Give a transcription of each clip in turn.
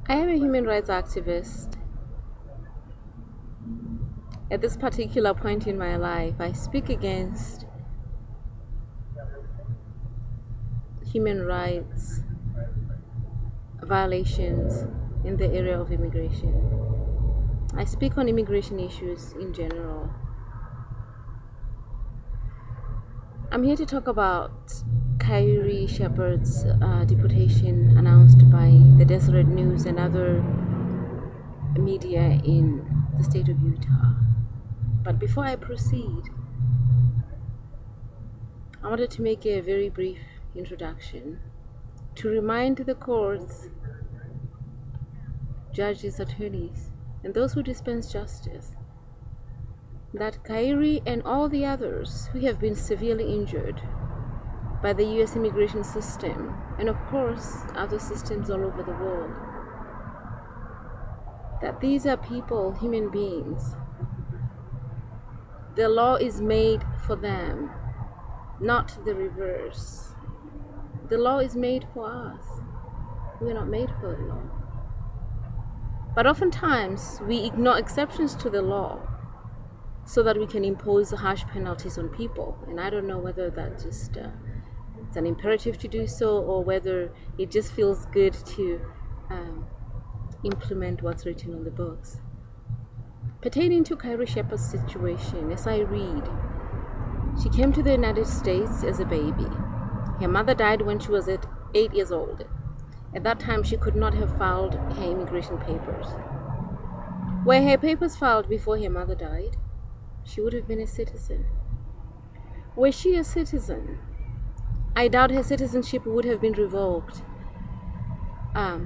I am a human rights activist. At this particular point in my life, I speak against human rights violations in the area of immigration. I speak on immigration issues in general. I'm here to talk about Kairi Shepherd's deportation announced by the Deseret News and other media in the state of Utah. But before I proceed, I wanted to make a very brief introduction to remind the courts, judges, attorneys, and those who dispense justice that Kairi and all the others who have been severely injured by the U.S. immigration system, and of course other systems all over the world, that these are people, human beings. The law is made for them, not the reverse. The law is made for us. We're not made for the law. But oftentimes we ignore exceptions to the law so that we can impose harsh penalties on people. And I don't know whether that just it's an imperative to do so, or whether it just feels good to implement what's written on the books. Pertaining to Kairi Shepherd's situation, as I read, she came to the United States as a baby. Her mother died when she was 8 years old. At that time, she could not have filed her immigration papers. Were her papers filed before her mother died, she would have been a citizen. Were she a citizen, I doubt her citizenship would have been revoked,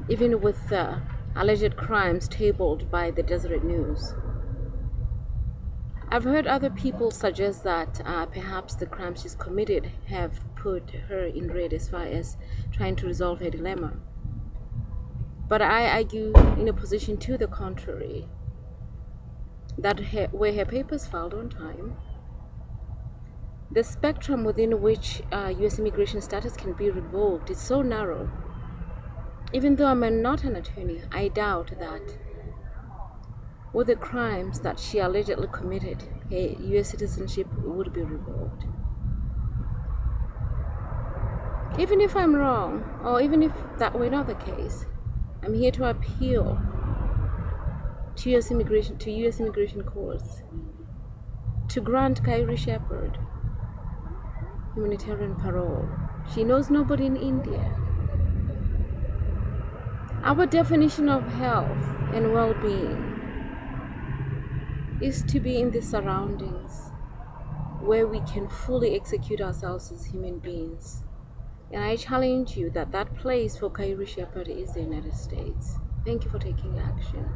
even with alleged crimes tabled by the Deseret News. I've heard other people suggest that perhaps the crimes she's committed have put her in red as far as trying to resolve her dilemma. But I argue in a position to the contrary, that were her papers filed on time, the spectrum within which U.S. immigration status can be revoked is so narrow. Even though I'm not an attorney, I doubt that with the crimes that she allegedly committed, her U.S. citizenship would be revoked. Even if I'm wrong, or even if that were not the case, I'm here to appeal to U.S. immigration courts to grant Kairi Shepherd humanitarian parole. She knows nobody in India. Our definition of health and well-being is to be in the surroundings where we can fully execute ourselves as human beings. And I challenge you that that place for Kairi Shepherd is the United States. Thank you for taking action.